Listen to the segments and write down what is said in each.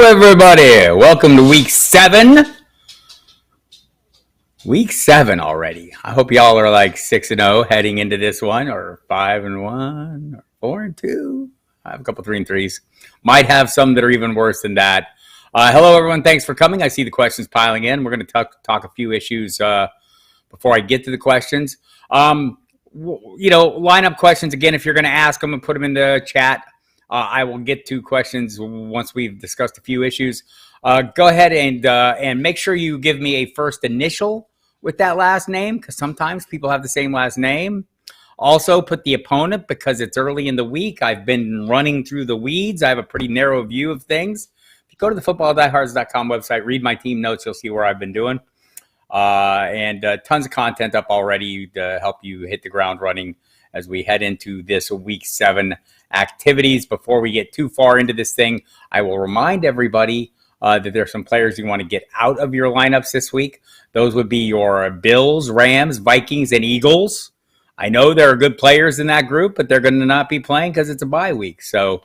everybody. Welcome to week 7. Week 7 already. I hope y'all are like 6-0 heading into this one, or 5-1, or 4-2. I have a couple 3-3s. Might have some that are even worse than that. Hello, everyone. Thanks for coming. I see the questions piling in. We're going to talk a few issues before I get to the questions. Lineup questions, again, if you're going to ask them and put them in the chat. I will get to questions once we've discussed a few issues. Go ahead and make sure you give me a first initial with that last name, because sometimes people have the same last name. Also, put the opponent, because it's early in the week. I've been running through the weeds. I have a pretty narrow view of things. If you go to the footballdiehards.com website, read my team notes, you'll see where I've been doing. And tons of content up already to help you hit the ground running as we head into this week 7 activities. Before we get too far into this thing, I will remind everybody that there's some players you want to get out of your lineups this week. Those would be your Bills, Rams, Vikings, and Eagles. I know there are good players in that group, but they're going to not be playing because it's a bye week. So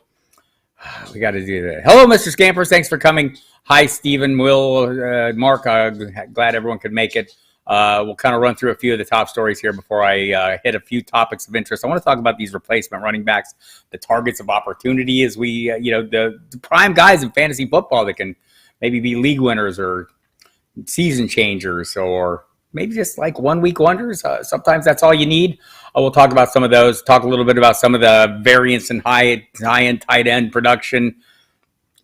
we got to do that. Hello, Mr. Scampers. Thanks for coming. Hi, Stephen, Will, Mark. Glad everyone could make it. We'll kind of run through a few of the top stories here before I hit a few topics of interest. I want to talk about these replacement running backs, the targets of opportunity as we, the prime guys in fantasy football that can maybe be league winners or season changers, or maybe just like 1 week wonders. Sometimes that's all you need. We'll talk about some of those, talk a little bit about some of the variance in high-end tight end production.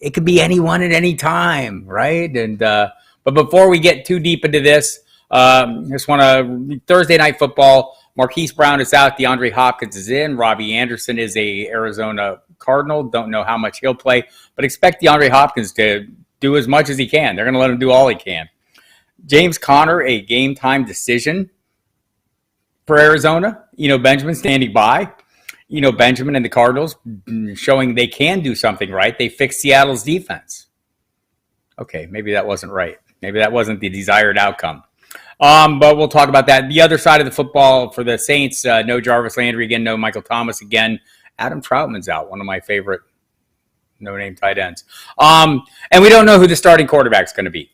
It could be anyone at any time, right? And but before we get too deep into this, just want to Thursday night football. Marquise Brown is out. DeAndre Hopkins is in. Robbie Anderson is a Arizona Cardinal. Don't know how much he'll play, but expect DeAndre Hopkins to do as much as he can. They're going to let him do all he can. James Conner, a game time decision for Arizona. Benjamin standing by. Benjamin and the Cardinals showing they can do something right. They fixed Seattle's defense. Okay, maybe that wasn't right. Maybe that wasn't the desired outcome. But we'll talk about that. The other side of the football for the Saints, no Jarvis Landry again, no Michael Thomas again. Adam Troutman's out, one of my favorite no-name tight ends. And we don't know who the starting quarterback's going to be.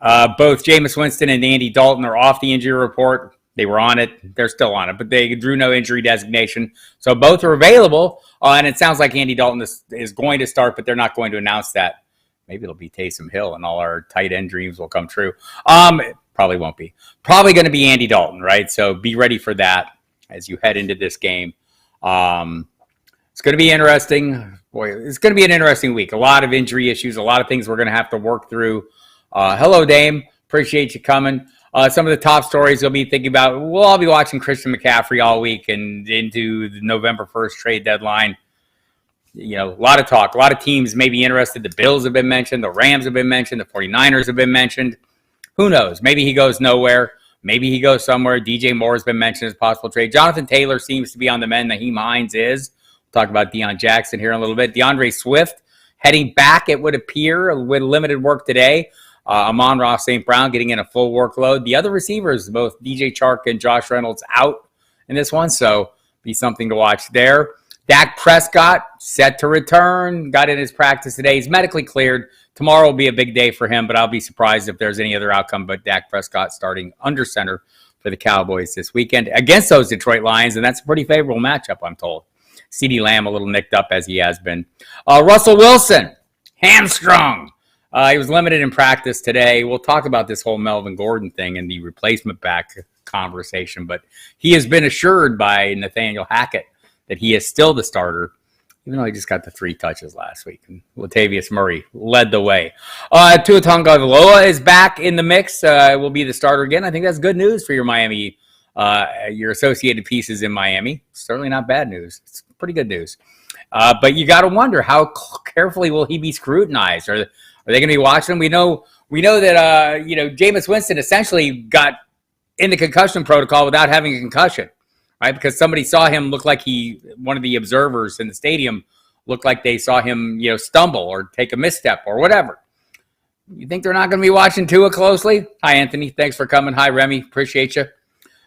Both Jameis Winston and Andy Dalton are off the injury report. They were on it. They're still on it, but they drew no injury designation. So both are available, and it sounds like Andy Dalton is going to start, but they're not going to announce that. Maybe it'll be Taysom Hill, and all our tight end dreams will come true. It probably won't be. Probably going to be Andy Dalton, right? So be ready for that as you head into this game. It's going to be interesting. Boy, it's going to be an interesting week. A lot of injury issues, a lot of things we're going to have to work through. Hello, Dame. Appreciate you coming. Some of the top stories you'll be thinking about. We'll all be watching Christian McCaffrey all week and into the November 1st trade deadline. A lot of talk. A lot of teams may be interested. The Bills have been mentioned. The Rams have been mentioned. The 49ers have been mentioned. Who knows? Maybe he goes nowhere. Maybe he goes somewhere. DJ Moore has been mentioned as a possible trade. Jonathan Taylor seems to be on the mend. Naheem Hines is. We'll talk about Deion Jackson here in a little bit. DeAndre Swift heading back, it would appear, with limited work today. Amon-Ra St. Brown getting in a full workload. The other receivers, both DJ Chark and Josh Reynolds, out in this one, so be something to watch there. Dak Prescott set to return, got in his practice today. He's medically cleared. Tomorrow will be a big day for him, but I'll be surprised if there's any other outcome but Dak Prescott starting under center for the Cowboys this weekend against those Detroit Lions, and that's a pretty favorable matchup, I'm told. CeeDee Lamb a little nicked up as he has been. Russell Wilson, hamstrung. He was limited in practice today. We'll talk about this whole Melvin Gordon thing and the replacement back conversation, but he has been assured by Nathaniel Hackett that he is still the starter, even though he just got the 3 touches last week. And Latavius Murray led the way. Tua Tagovailoa is back in the mix. Will be the starter again. I think that's good news for your Miami, your associated pieces in Miami. Certainly not bad news. It's pretty good news. But you got to wonder, how carefully will he be scrutinized? Are they going to be watching him? We know that Jameis Winston essentially got in the concussion protocol without having a concussion, right? Because somebody saw him look like one of the observers in the stadium looked like they saw him, stumble or take a misstep or whatever. You think they're not going to be watching Tua closely? Hi, Anthony. Thanks for coming. Hi, Remy. Appreciate you.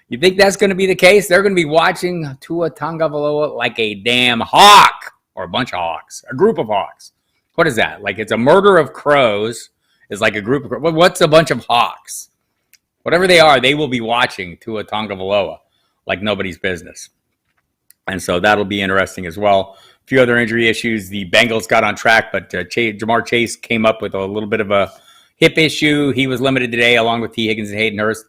You think that's going to be the case? They're going to be watching Tua Tagovailoa like a damn hawk, or a bunch of hawks, a group of hawks. what is that? Like it's a murder of crows is like a group of, what's a bunch of hawks? Whatever they are, they will be watching Tua Tagovailoa like nobody's business. And so that'll be interesting as well. A few other injury issues. The Bengals got on track, but Jamar Chase came up with a little bit of a hip issue. He was limited today along with T. Higgins and Hayden Hurst.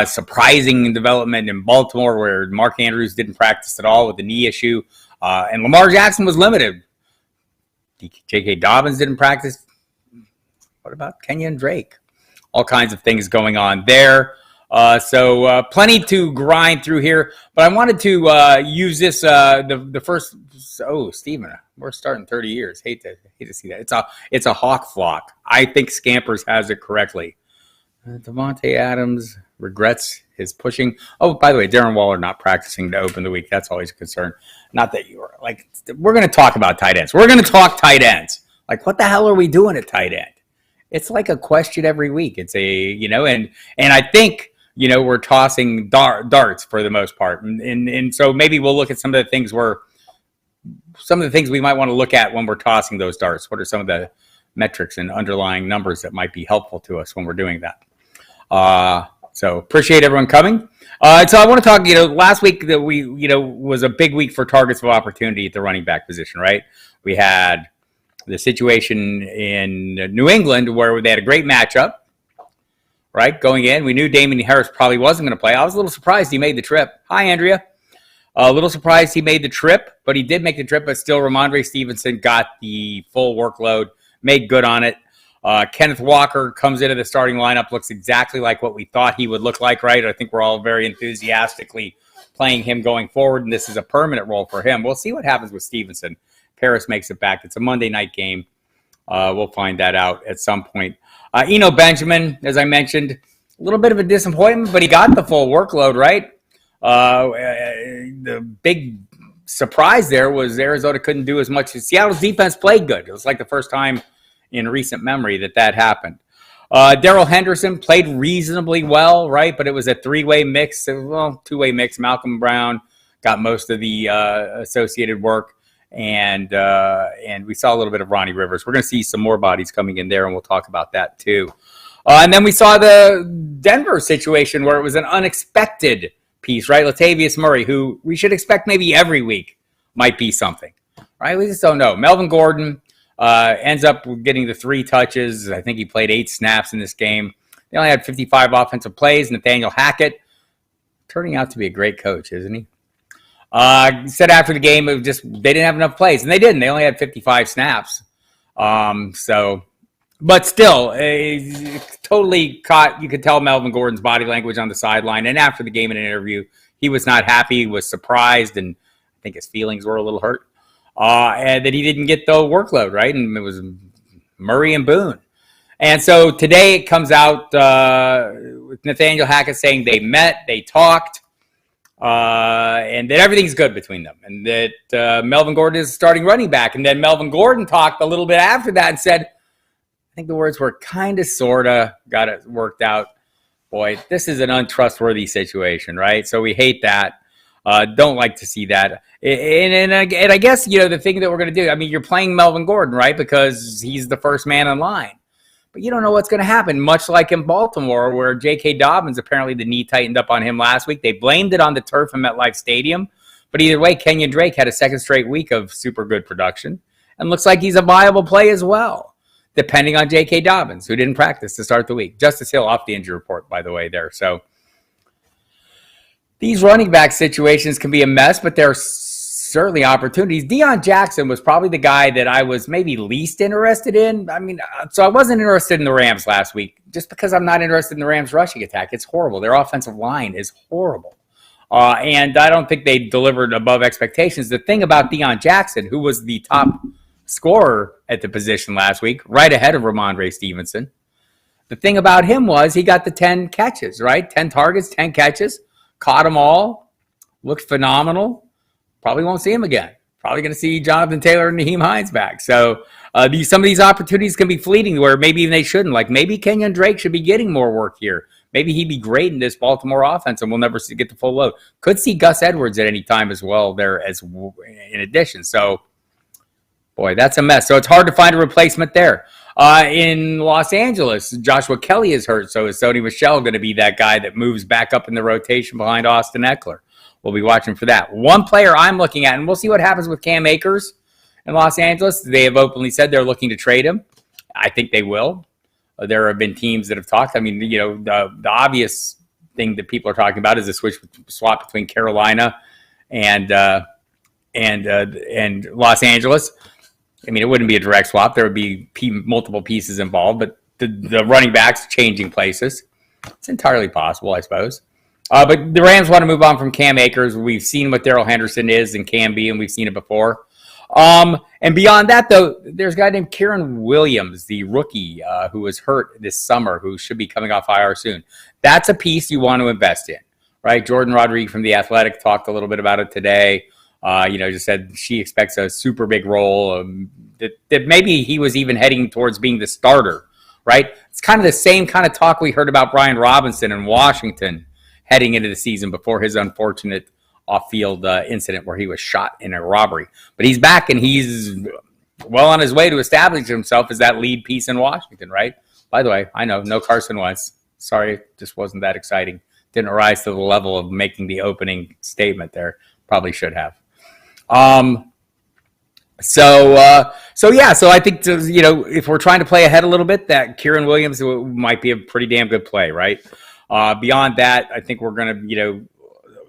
Surprising development in Baltimore where Mark Andrews didn't practice at all with the knee issue. And Lamar Jackson was limited. J.K. Dobbins didn't practice. What about Kenyon Drake? All kinds of things going on there. So plenty to grind through here. But I wanted to use this, the first, oh, Steven, we're starting 30 years. Hate to see that. It's a hawk flock. I think Scampers has it correctly. Devontae Adams regrets his pushing. Oh, by the way, Darren Waller not practicing to open the week. That's always a concern. Not that you are like, we're going to talk about tight ends. We're going to talk tight ends. Like, what the hell are we doing at tight end? It's like a question every week. It's a, and I think, we're tossing darts for the most part. And so maybe we'll look at some of the things we might want to look at when we're tossing those darts. What are some of the metrics and underlying numbers that might be helpful to us when we're doing that? So appreciate everyone coming. So I want to talk, last week that we, was a big week for targets of opportunity at the running back position, right? We had the situation in New England where they had a great matchup, right? Going in, we knew Damien Harris probably wasn't going to play. I was a little surprised he made the trip. Hi, Andrea. A little surprised he made the trip, but he did make the trip, but still Ramondre Stevenson got the full workload, made good on it. Kenneth Walker comes into the starting lineup, looks exactly like what we thought he would look like, right? I think we're all very enthusiastically playing him going forward, and this is a permanent role for him. We'll see what happens with Stevenson. Paris makes it back. It's a Monday night game. We'll find that out at some point. Eno Benjamin, as I mentioned, a little bit of a disappointment, but he got the full workload, right? The big surprise there was Arizona couldn't do as much. Seattle's defense played good. It was like the first time in recent memory that happened. Darrell Henderson played reasonably well, right? But it was a three-way mix, two-way mix. Malcolm Brown got most of the associated work, and we saw a little bit of Ronnie Rivers. We're going to see some more bodies coming in there, and we'll talk about that too. And then we saw the Denver situation where it was an unexpected piece, right? Latavius Murray, who we should expect maybe every week might be something, right? We just don't know. Melvin Gordon ends up getting the 3 touches. I think he played 8 snaps in this game. They only had 55 offensive plays. Nathaniel Hackett turning out to be a great coach, isn't he? Said after the game, they didn't have enough plays, and they didn't. They only had 55 snaps. But still, totally caught. You could tell Melvin Gordon's body language on the sideline. And after the game in an interview, he was not happy, was surprised, and I think his feelings were a little hurt. And that he didn't get the workload, right? And it was Murray and Boone. And so today it comes out with Nathaniel Hackett saying they met, they talked, and that everything's good between them. And that Melvin Gordon is starting running back. And then Melvin Gordon talked a little bit after that and said, I think the words were kind of, sort of, got it worked out. Boy, this is an untrustworthy situation, right? So we hate that. Don't like to see that. And I guess, the thing that we're going to do, I mean, you're playing Melvin Gordon, right? Because he's the first man in line. But you don't know what's going to happen, much like in Baltimore, where J.K. Dobbins, apparently the knee tightened up on him last week. They blamed it on the turf in MetLife Stadium. But either way, Kenyon Drake had a second straight week of super good production and looks like he's a viable play as well, depending on J.K. Dobbins, who didn't practice to start the week. Justice Hill off the injury report, by the way, there. So these running back situations can be a mess, but there are certainly opportunities. Deion Jackson was probably the guy that I was maybe least interested in. I mean, so I wasn't interested in the Rams last week just because I'm not interested in the Rams rushing attack. It's horrible. Their offensive line is horrible. And I don't think they delivered above expectations. The thing about Deion Jackson, who was the top scorer at the position last week, right ahead of Ramondre Stevenson, the thing about him was he got the 10 catches, right? 10 targets, 10 catches. Caught them all, looked phenomenal. Probably won't see him again. Probably going to see Jonathan Taylor and Naheem Hines back. So some of these opportunities can be fleeting where maybe even they shouldn't. Like maybe Kenyon Drake should be getting more work here. Maybe he'd be great in this Baltimore offense and we'll never get the full load. Could see Gus Edwards at any time as well there as in addition. So Boy, that's a mess. So it's hard to find a replacement there. In Los Angeles, Joshua Kelly is hurt, so is Sony Michel going to be that guy that moves back up in the rotation behind Austin Eckler? We'll be watching for that. One player I'm looking at, and we'll see what happens with Cam Akers in Los Angeles. They have openly said they're looking to trade him. I think they will. There have been teams that have talked. I mean, the obvious thing that people are talking about is a swap between Carolina and Los Angeles. I mean, it wouldn't be a direct swap. There would be multiple pieces involved, but the running backs changing places. It's entirely possible, I suppose. But the Rams want to move on from Cam Akers. We've seen what Darrell Henderson is and can be, and we've seen it before. And beyond that, though, there's a guy named Kieran Williams, the rookie who was hurt this summer, who should be coming off IR soon. That's a piece you want to invest in, right? Jordan Rodriguez from The Athletic talked a little bit about it today. Just said she expects a super big role, that maybe he was even heading towards being the starter, right? It's kind of the same kind of talk we heard about Brian Robinson in Washington heading into the season before his unfortunate off-field incident where he was shot in a robbery. But he's back, and he's well on his way to establish himself as that lead piece in Washington, right? By the way, I know, no Carson Wentz. Sorry, it just wasn't that exciting. Didn't rise to the level of making the opening statement there. Probably should have. So I think, if we're trying to play ahead a little bit, that Kieran Williams might be a pretty damn good play, right? Beyond that, I think we're going to,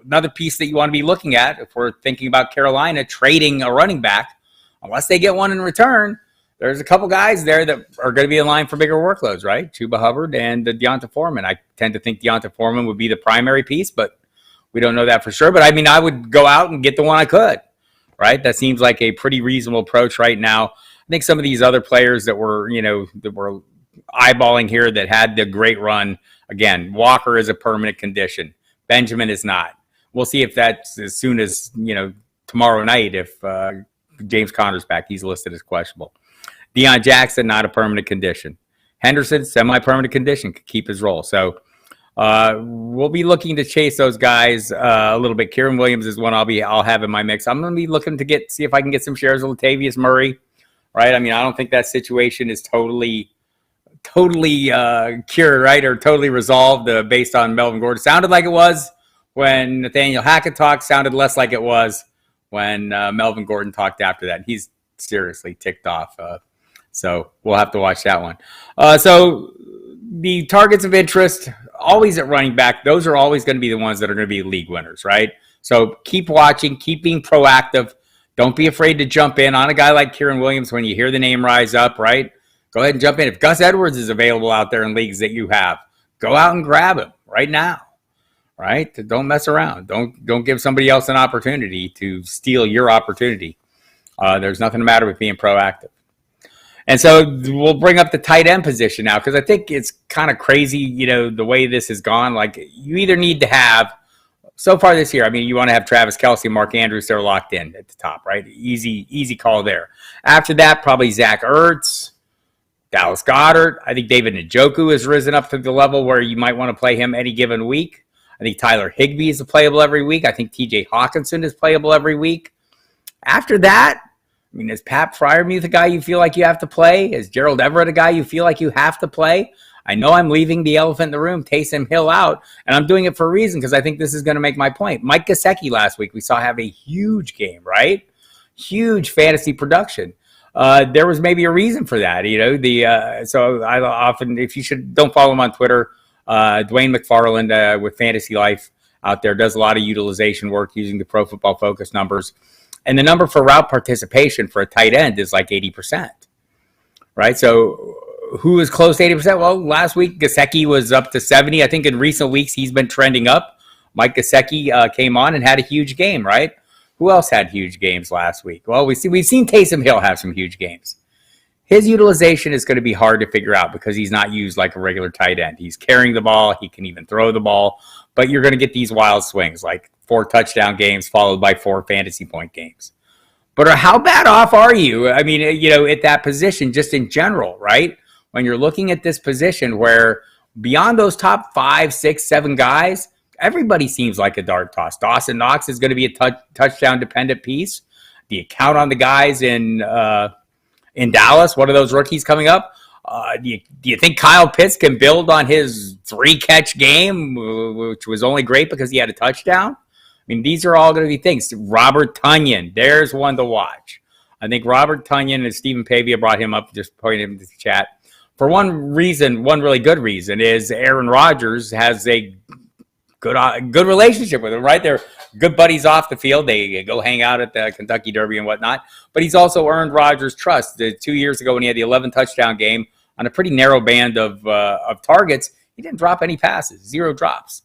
another piece that you want to be looking at if we're thinking about Carolina trading a running back, unless they get one in return, there's a couple guys there that are going to be in line for bigger workloads, right? Chuba Hubbard and Deonta Foreman. I tend to think Deonta Foreman would be the primary piece, but we don't know that for sure. But I mean, I would go out and get the one I could, right? That seems like a pretty reasonable approach right now. I think some of these other players that we're eyeballing here that had the great run, again, Walker is a permanent condition. Benjamin is not. We'll see if that's as soon as, tomorrow night, if James Conner's back. He's listed as questionable. Deion Jackson, not a permanent condition. Henderson, semi-permanent condition, could keep his role. So we'll be looking to chase those guys a little bit. Kieran Williams is one I'll have in my mix. I'm going to be looking to see if I can get some shares of Latavius Murray, right? I mean, I don't think that situation is totally cured, right, or totally resolved based on Melvin Gordon. Sounded like it was when Nathaniel Hackett talked, sounded less like it was when Melvin Gordon talked after that. He's seriously ticked off. So we'll have to watch that one. So the targets of interest, always at running back, those are always going to be the ones that are going to be league winners, right? So keep watching, keep being proactive. Don't be afraid to jump in on a guy like Kieran Williams when you hear the name rise up, right? Go ahead and jump in. If Gus Edwards is available out there in leagues that you have, go out and grab him right now, right? Don't mess around. Don't give somebody else an opportunity to steal your opportunity. There's nothing the matter with being proactive. And so we'll bring up the tight end position now, because I think it's kind of crazy, the way this has gone. Like, you either need to have, so far this year, I mean, you want to have Travis Kelce, Mark Andrews, they're locked in at the top, right? Easy call there. After that, probably Zach Ertz, Dallas Goedert. I think David Njoku has risen up to the level where you might want to play him any given week. I think Tyler Higbee is playable every week. I think TJ Hawkinson is playable every week. After that, I mean, is Pat Freiermuth a guy you feel like you have to play? Is Gerald Everett a guy you feel like you have to play? I know I'm leaving the elephant in the room, Taysom Hill, out, and I'm doing it for a reason, because I think this is going to make my point. Mike Gesicki last week we saw have a huge game, right? Huge fantasy production. There was maybe a reason for that, so I often, don't follow him on Twitter, Dwayne McFarland with Fantasy Life out there does a lot of utilization work using the Pro Football Focus numbers. And the number for route participation for a tight end is like 80%, right? So who is close to 80%? Well, last week, Gesicki was up to 70. I think in recent weeks, he's been trending up. Mike Gesicki came on and had a huge game, right? Who else had huge games last week? Well, we've seen Taysom Hill have some huge games. His utilization is going to be hard to figure out because he's not used like a regular tight end. He's carrying the ball. He can even throw the ball. But you're going to get these wild swings, like 4 touchdown games followed by 4 fantasy point games. But how bad off are you? I mean, at that position, just in general, right? When you're looking at this position where beyond those top 5, 6, 7 guys, everybody seems like a dart toss. Dawson Knox is going to be a touchdown dependent piece. Do you count on the guys in in Dallas, one of those rookies coming up. Do you think Kyle Pitts can build on his 3-catch game, which was only great because he had a touchdown? I mean, these are all going to be things. Robert Tonyan, there's one to watch. I think Robert Tonyan and Stephen Pavia brought him up, just pointed him to the chat. For one reason, one really good reason, is Aaron Rodgers has a good relationship with him, right? They're good buddies off the field. They go hang out at the Kentucky Derby and whatnot. But he's also earned Rodgers' trust. 2 years ago when he had the 11-touchdown game on a pretty narrow band of targets, he didn't drop any passes, 0 drops.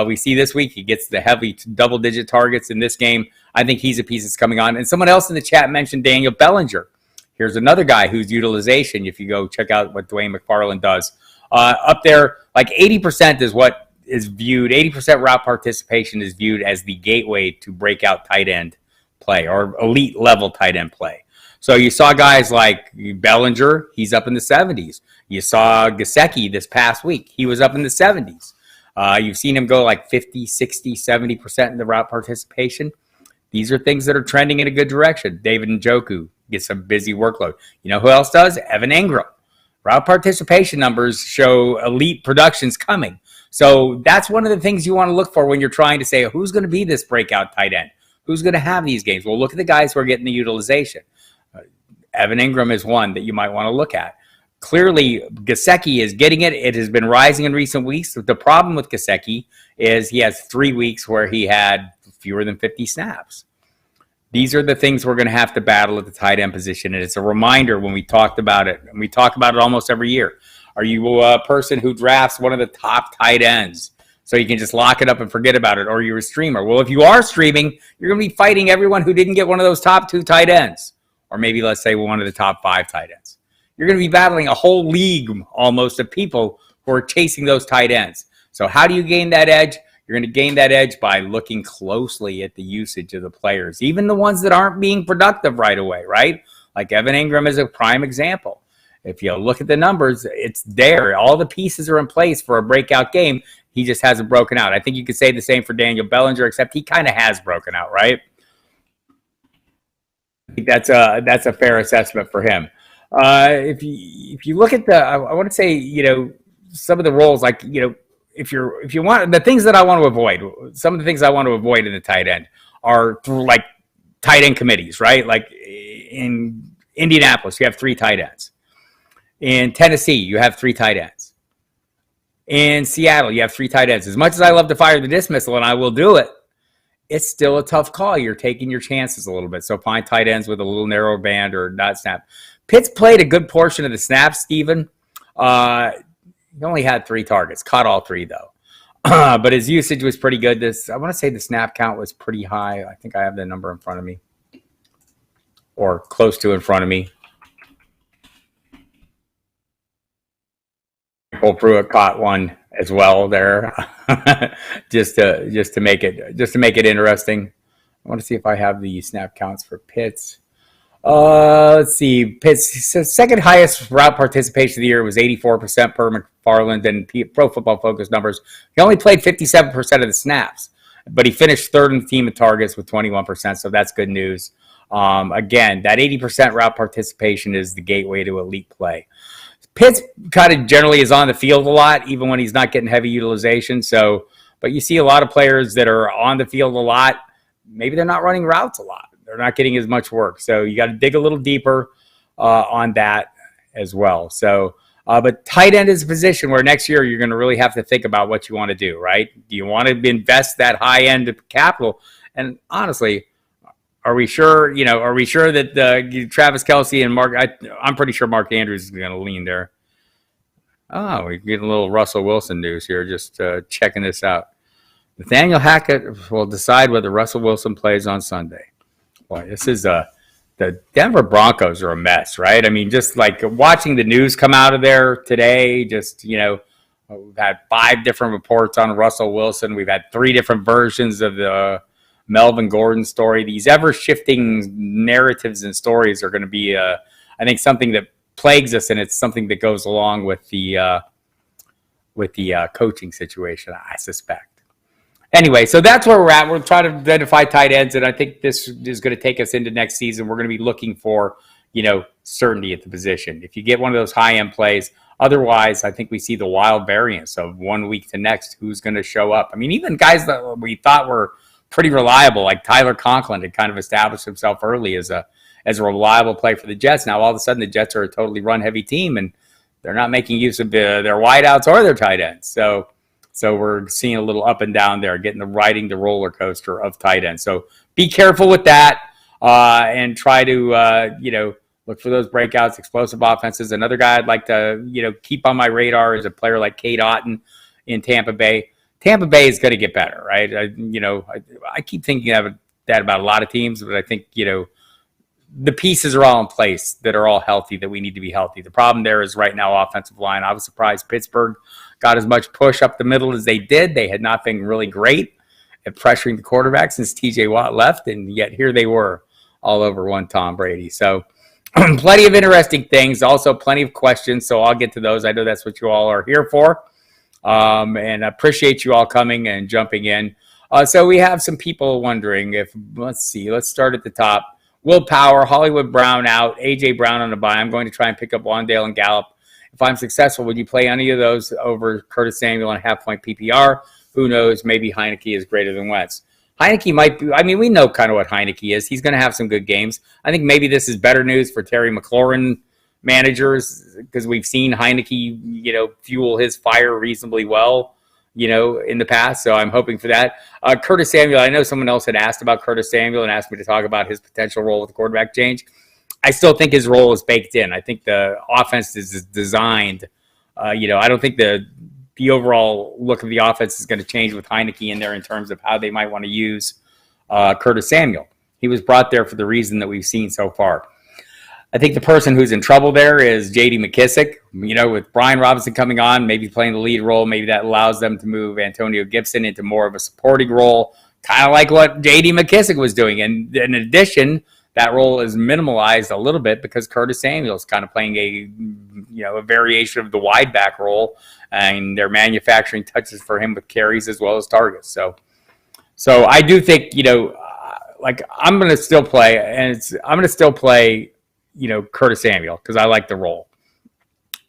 We see this week he gets the heavy double-digit targets in this game. I think he's a piece that's coming on. And someone else in the chat mentioned Daniel Bellinger. Here's another guy whose utilization, if you go check out what Dwayne McFarland does, up there, like 80% is what is viewed, 80% route participation is viewed as the gateway to breakout tight end play or elite level tight end play. So you saw guys like Bellinger, he's up in the 70s. You saw Gesicki this past week, he was up in the 70s. You've seen him go like 50, 60, 70% in the route participation. These are things that are trending in a good direction. David Njoku gets a busy workload. You know who else does? Evan Ingram. Route participation numbers show elite productions coming. So that's one of the things you want to look for when you're trying to say, who's going to be this breakout tight end? Who's going to have these games? Well, look at the guys who are getting the utilization. Evan Ingram is one that you might want to look at. Clearly, Gesicki is getting it. It has been rising in recent weeks. The problem with Gesicki is he has 3 weeks where he had fewer than 50 snaps. These are the things we're going to have to battle at the tight end position. And it's a reminder when we talked about it, and we talk about it almost every year. Are you a person who drafts one of the top tight ends so you can just lock it up and forget about it? Or you're a streamer? Well, if you are streaming, you're going to be fighting everyone who didn't get one of those top 2 tight ends. Or maybe let's say one of the top 5 tight ends. You're going to be battling a whole league almost of people who are chasing those tight ends. So how do you gain that edge? You're going to gain that edge by looking closely at the usage of the players, even the ones that aren't being productive right away, right? Like Evan Ingram is a prime example. If you look at the numbers, it's there. All the pieces are in place for a breakout game. He just hasn't broken out. I think you could say the same for Daniel Bellinger, except he kind of has broken out, right? I think that's a fair assessment for him. If you look at I want to say, you know, some of the roles, like, you know, if you want the things that I want to avoid, some of the things I want to avoid in the tight end are through like tight end committees, right? Like in Indianapolis, you have 3 tight ends. In Tennessee, you have 3 tight ends. In Seattle, you have 3 tight ends. As much as I love to fire the dismissal, and I will do it, it's still a tough call. You're taking your chances a little bit. So find tight ends with a little narrow band or not snap. Pitts played a good portion of the snaps, Steven. He only had 3 targets, caught all 3 though. But his usage was pretty good. I want to say the snap count was pretty high. I think I have the number in front of me, or close to in front of me. Cole Pruitt caught one as well there, just to make it interesting. I want to see if I have the snap counts for Pitts. Let's see. Pitt's second highest route participation of the year was 84% per McFarland and Pro Football Focus numbers. He only played 57% of the snaps, but he finished 3rd in the team in targets with 21%, so that's good news. Again, that 80% route participation is the gateway to elite play. Pitts kind of generally is on the field a lot, even when he's not getting heavy utilization. So, but you see a lot of players that are on the field a lot. Maybe they're not running routes a lot. They're not getting as much work. So you got to dig a little deeper on that as well. So, but tight end is a position where next year you're going to really have to think about what you want to do, right? Do you want to invest that high end capital? And honestly, are we sure that Travis Kelce and Mark, I'm pretty sure Mark Andrews is going to lean there. Oh, we're getting a little Russell Wilson news here, just checking this out. Nathaniel Hackett will decide whether Russell Wilson plays on Sunday. Boy, this is the Denver Broncos are a mess, right? I mean, just like watching the news come out of there today, just, you know, we've had 5 different reports on Russell Wilson. We've had 3 different versions of the Melvin Gordon story. These ever-shifting narratives and stories are going to be, I think, something that plagues us, and it's something that goes along with the coaching situation, I suspect. Anyway, so that's where we're at. We're trying to identify tight ends, and I think this is going to take us into next season. We're going to be looking for, certainty at the position. If you get one of those high-end plays, otherwise, I think we see the wild variance of 1 week to next, who's going to show up. I mean, even guys that we thought were pretty reliable, like Tyler Conklin, had kind of established himself early as a reliable play for the Jets. Now, all of a sudden, the Jets are a totally run-heavy team, and they're not making use of their wideouts or their tight ends. So we're seeing a little up and down there, riding the roller coaster of tight ends. So be careful with that, and try to look for those breakouts, explosive offenses. Another guy I'd like to keep on my radar is a player like Cade Otton in Tampa Bay. Tampa Bay is going to get better, right? I keep thinking that about a lot of teams, but I think the pieces are all in place that are all healthy, that we need to be healthy. The problem there is right now offensive line. I was surprised Pittsburgh got as much push up the middle as they did. They had not been really great at pressuring the quarterback since TJ Watt left, and yet here they were all over one Tom Brady. So plenty of interesting things, also plenty of questions, so I'll get to those. I know that's what you all are here for, and I appreciate you all coming and jumping in. So we have some people wondering let's start at the top. Will Power, Hollywood Brown out, A.J. Brown on the bye. I'm going to try and pick up Wandale and Gallup. If I'm successful, would you play any of those over Curtis Samuel on half-point PPR? Who knows? Maybe Heineke is greater than Wentz. Heineke might be – I mean, we know kind of what Heineke is. He's going to have some good games. I think maybe this is better news for Terry McLaurin managers because we've seen Heineke, fuel his fire reasonably well, in the past. So I'm hoping for that. Curtis Samuel, I know someone else had asked about Curtis Samuel and asked me to talk about his potential role with the quarterback change. I still think his role is baked in. I think the offense is designed. I don't think the overall look of the offense is going to change with Heineke in there in terms of how they might want to use Curtis Samuel. He was brought there for the reason that we've seen so far. I think the person who's in trouble there is J.D. McKissick. With Brian Robinson coming on, maybe playing the lead role, maybe that allows them to move Antonio Gibson into more of a supporting role, kind of like what J.D. McKissick was doing. And in addition, that role is minimalized a little bit because Curtis Samuel is kind of playing a variation of the wide back role, and they're manufacturing touches for him with carries as well as targets. So I do think I'm going to still play, and I'm going to still play Curtis Samuel because I like the role.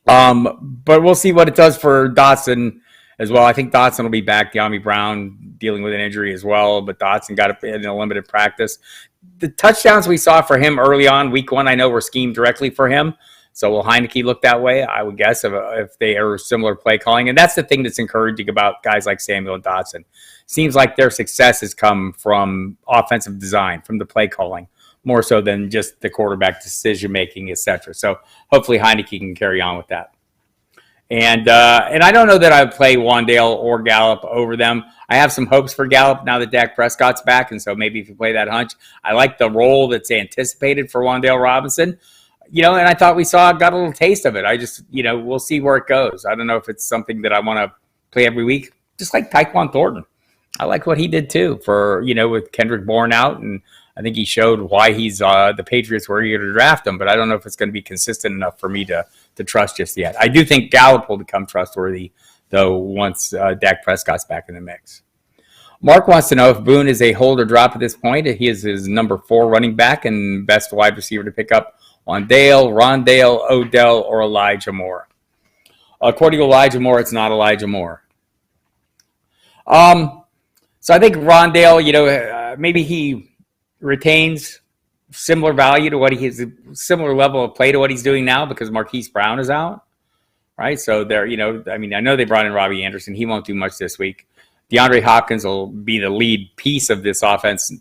But we'll see what it does for Dotson as well. I think Dotson will be back. De'Ami Brown dealing with an injury as well, but Dotson got in a limited practice. The touchdowns we saw for him early on, week one, I know were schemed directly for him. So will Heineke look that way? I would guess if they are similar play calling. And that's the thing that's encouraging about guys like Samuel and Dotson. Seems like their success has come from offensive design, from the play calling, more so than just the quarterback decision-making, etc. So hopefully Heineke can carry on with that. And I don't know that I would play Wandale or Gallup over them. I have some hopes for Gallup now that Dak Prescott's back, and so maybe if you play that hunch, I like the role that's anticipated for Wandale Robinson. And I thought got a little taste of it. I just, we'll see where it goes. I don't know if it's something that I want to play every week, just like Tyquan Thornton. I like what he did too for, with Kendrick Bourne out, and I think he showed why he's the Patriots were eager to draft him, but I don't know if it's going to be consistent enough for me to trust just yet. I do think Gallup will become trustworthy, though, once Dak Prescott's back in the mix. Mark wants to know if Boone is a hold or drop at this point. He is his number 4 running back and best wide receiver to pick up Wandale, Rondale, Odell, or Elijah Moore. According to Elijah Moore, it's not Elijah Moore. So I think Rondale, maybe he retains similar value to what he is, similar level of play to what he's doing now because Marquise Brown is out, right? So they're, I know they brought in Robbie Anderson. He won't do much this week. DeAndre Hopkins will be the lead piece of this offense,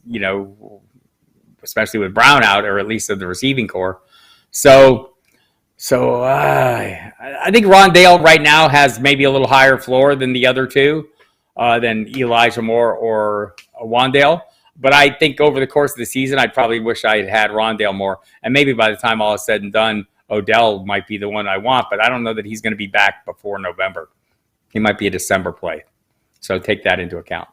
especially with Brown out, or at least of the receiving core. So I think Rondale right now has maybe a little higher floor than the other two, than Elijah Moore or Wandale. But I think over the course of the season, I'd probably wish I had Rondale more. And maybe by the time all is said and done, Odell might be the one I want. But I don't know that he's going to be back before November. He might be a December play. So take that into account.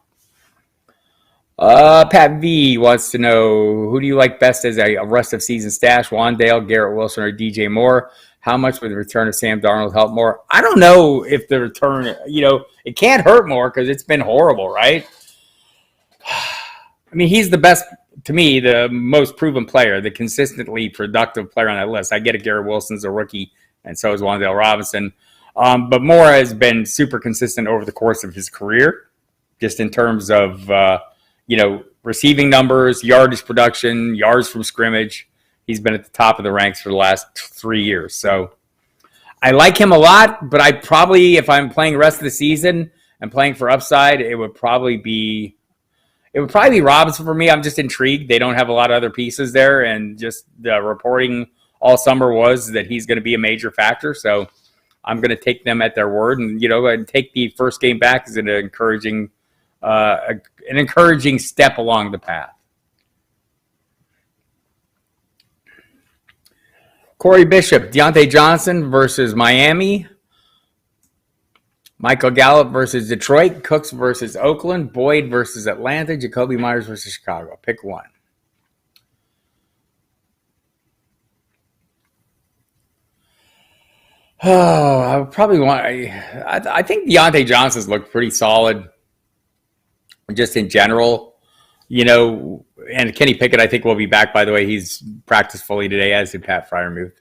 Pat V wants to know, who do you like best as a rest of season stash? Wandale, Garrett Wilson, or DJ Moore? How much would the return of Sam Darnold help more? I don't know if the return, it can't hurt more because it's been horrible, right? I mean, he's the best to me, the most proven player, the consistently productive player on that list. I get it, Garrett Wilson's a rookie, and so is Wan'Dale Robinson. But Moore has been super consistent over the course of his career, just in terms of, receiving numbers, yardage production, yards from scrimmage. He's been at the top of the ranks for the last 3 years. So I like him a lot, but I probably, if I'm playing the rest of the season and playing for upside, it would probably be Robinson for me. I'm just intrigued. They don't have a lot of other pieces there, and just the reporting all summer was that he's going to be a major factor. So I'm going to take them at their word, and take the first game back as an encouraging step along the path. Corey Bishop, Deontay Johnson versus Miami. Michael Gallup versus Detroit. Cooks versus Oakland. Boyd versus Atlanta. Jacoby Myers versus Chicago. Pick one. Oh, I would probably want. I think Deontay Johnson's looked pretty solid, just in general. And Kenny Pickett, I think, will be back. By the way, he's practiced fully today, as did Pat Freiermuth.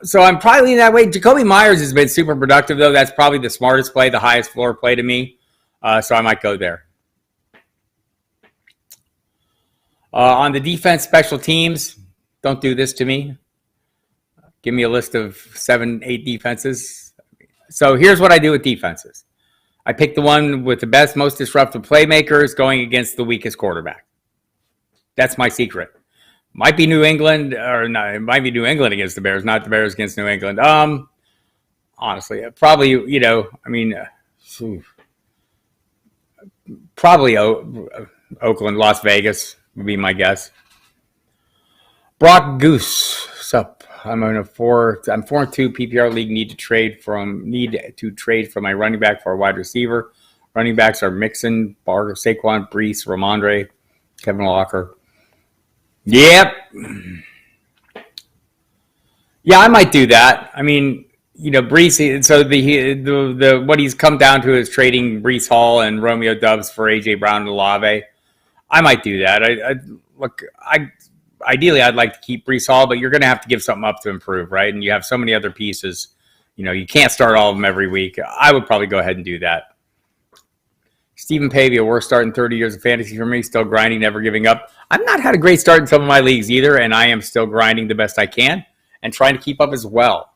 So I'm probably leaning that way. Jacoby Myers has been super productive, though. That's probably the smartest play, the highest floor play to me. So I might go there. On the defense, special teams, don't do this to me. Give me a list of 7, 8 defenses. So here's what I do with defenses. I pick the one with the best, most disruptive playmakers going against the weakest quarterback. That's my secret. Might be New England, or no, it might be New England against the Bears, not the Bears against New England. Honestly, probably, probably Oakland, Las Vegas would be my guess. Brock Goose, sup? I'm in a 4-2 PPR league. Need to trade from my running back for a wide receiver. Running backs are Mixon, Barger, Saquon, Breece, Ramondre, Kevin Walker. Yep. Yeah, I might do that. I mean, Breece. So the what he's come down to is trading Breece Hall and Romeo Doubs for AJ Brown and Olave. I might do that. Ideally, I'd like to keep Breece Hall, but you're going to have to give something up to improve, right? And you have so many other pieces. You can't start all of them every week. I would probably go ahead and do that. Stephen Pavia, worst start in 30 years of fantasy for me. Still grinding, never giving up. I've not had a great start in some of my leagues either, and I am still grinding the best I can and trying to keep up as well.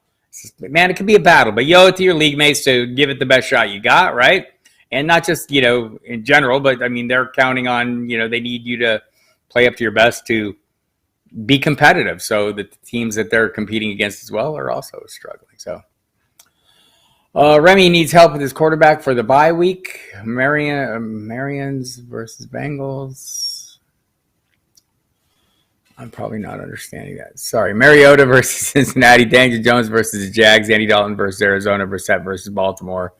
Man, it can be a battle, but you owe it to your league mates to give it the best shot you got, right? And not just, in general, but, I mean, they're counting on, they need you to play up to your best to be competitive, so that the teams that they're competing against as well are also struggling. So Remy needs help with his quarterback for the bye week. Marians versus Bengals. I'm probably not understanding that. Sorry. Mariota versus Cincinnati. Daniel Jones versus the Jags. Andy Dalton versus Arizona. Brissett versus Baltimore.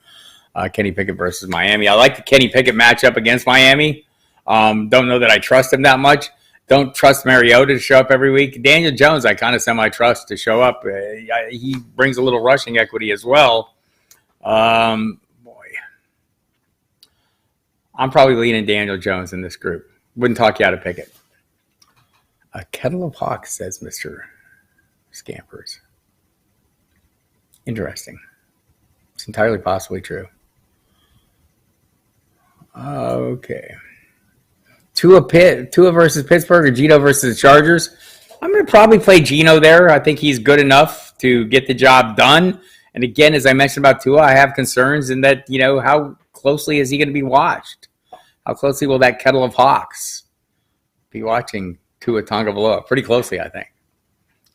Kenny Pickett versus Miami. I like the Kenny Pickett matchup against Miami. Don't know that I trust him that much. Don't trust Mariota to show up every week. Daniel Jones, I kind of semi-trust to show up. He brings a little rushing equity as well. I'm probably leaning Daniel Jones in this group. Wouldn't talk you out of Pickett. A kettle of hawks, says Mr. Scampers. Interesting. It's entirely possibly true. Okay. Tua versus Pittsburgh or Geno versus the Chargers. I'm going to probably play Geno there. I think he's good enough to get the job done. And again, as I mentioned about Tua, I have concerns in that, how closely is he going to be watched? How closely will that kettle of hawks be watching Tua Tagovailoa? Pretty closely, I think.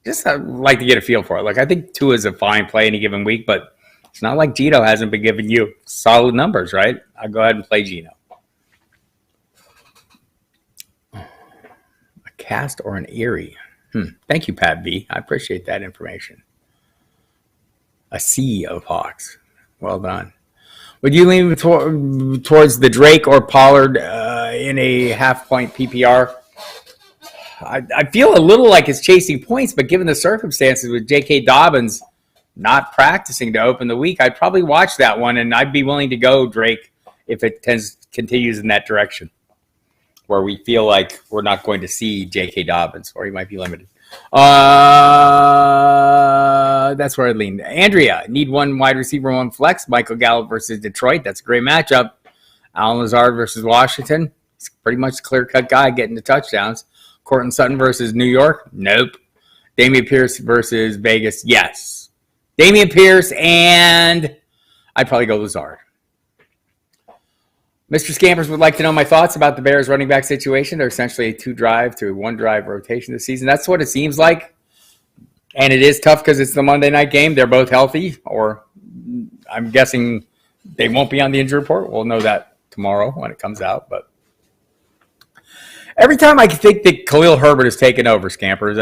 Just I'd like to get a feel for it. I think Tua is a fine play any given week, but it's not like Geno hasn't been giving you solid numbers, right? I'll go ahead and play Geno. A cast or an Erie? Thank you, Pat B. I appreciate that information. A sea of hawks. Well done. Would you lean towards the Drake or Pollard in a half-point PPR? I feel a little like it's chasing points, but given the circumstances with J.K. Dobbins not practicing to open the week, I'd probably watch that one, and I'd be willing to go Drake if it continues in that direction. where we feel like we're not going to see J.K. Dobbins, or he might be limited. That's where I lean. Andrea, need one wide receiver, one flex. Michael Gallup versus Detroit. That's a great matchup. Alan Lazard versus Washington. He's pretty much a clear-cut guy getting the touchdowns. Cortland Sutton versus New York. Nope. Dameon Pierce versus Vegas. Yes. Dameon Pierce, and I'd probably go Lazard. Mr. Scampers would like to know my thoughts about the Bears running back situation. They're essentially a 2-drive to 1-drive rotation this season. That's what it seems like. And it is tough because it's the Monday night game. They're both healthy, or I'm guessing they won't be on the injury report. We'll know that tomorrow when it comes out. But every time I think that Khalil Herbert has taken over, Scampers,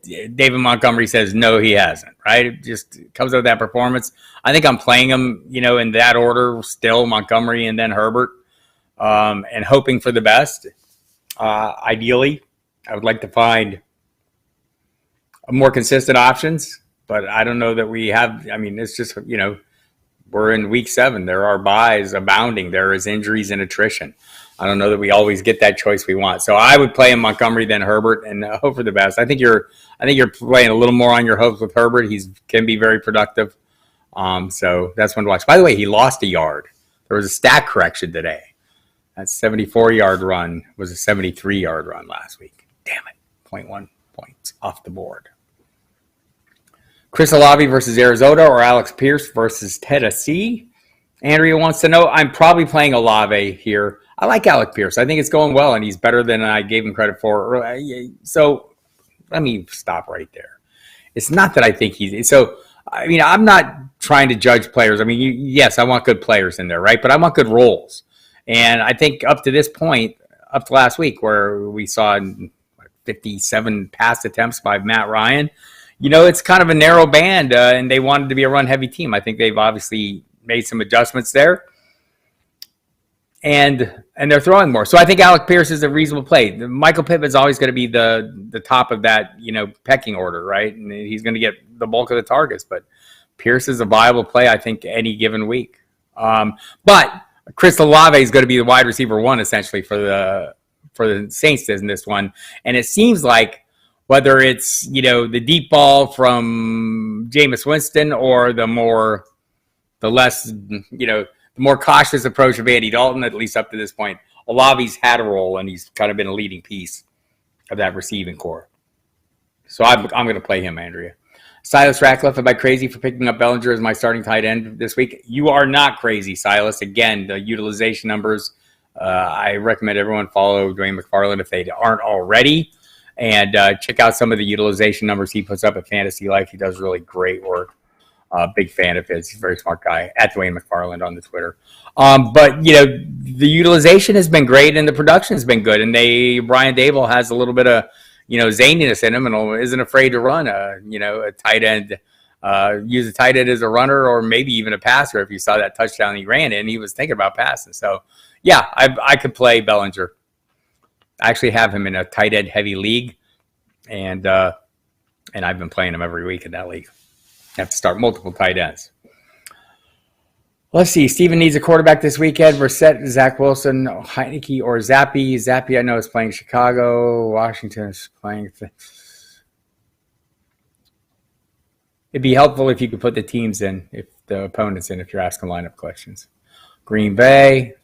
David Montgomery says, no, he hasn't, right? It just comes out of that performance. I think I'm playing him, in that order still, Montgomery and then Herbert. And hoping for the best. Ideally, I would like to find more consistent options, but I don't know that we have. I mean, it's just, we're in week 7. There are buys abounding. There is injuries and attrition. I don't know that we always get that choice we want. So I would play in Montgomery then Herbert and hope for the best. I think you're playing a little more on your hopes with Herbert. He can be very productive. So that's one to watch. By the way, he lost a yard. There was a stat correction today. That 74-yard run was a 73-yard run last week. Damn it. 0.1 points off the board. Chris Olave versus Arizona or Alex Pierce versus Tennessee. Andrea wants to know, I'm probably playing Olave here. I like Alex Pierce. I think it's going well, and he's better than I gave him credit for. So let me stop right there. It's not that I think he's – so, I'm not trying to judge players. Yes, I want good players in there, right? But I want good roles. And I think up to this point, up to last week, where we saw 57 pass attempts by Matt Ryan, it's kind of a narrow band, and they wanted to be a run-heavy team. I think they've obviously made some adjustments there, and they're throwing more. So I think Alec Pierce is a reasonable play. Michael Pittman's always going to be the top of that, pecking order, right? And he's going to get the bulk of the targets. But Pierce is a viable play, I think, any given week. But Chris Olave is going to be the wide receiver 1 essentially for the Saints in this one, and it seems like whether it's the deep ball from Jameis Winston or the more cautious approach of Andy Dalton, at least up to this point, Olave's had a role and he's kind of been a leading piece of that receiving core. So I'm going to play him, Andrea. Silas Ratcliffe, am I crazy for picking up Bellinger as my starting tight end this week? You are not crazy, Silas. Again, the utilization numbers, I recommend everyone follow Dwayne McFarland if they aren't already, and check out some of the utilization numbers he puts up at Fantasy Life. He does really great work. Big fan of his. He's a very smart guy. At Dwayne McFarland on the Twitter. But, the utilization has been great and the production has been good, and Brian Dable has a little bit of zaniness in him and isn't afraid to run a tight end, use a tight end as a runner or maybe even a passer. If you saw that touchdown he ran in, he was thinking about passing. So, yeah, I could play Bellinger. I actually have him in a tight end heavy league, and I've been playing him every week in that league. I have to start multiple tight ends. Let's see. Steven needs a quarterback this weekend. Brissett, Zach Wilson, Heineke, or Zappy. Zappy, I know, is playing Chicago. Washington is playing. It'd be helpful if you could put the teams in, if the opponents in, if you're asking lineup questions. Green Bay.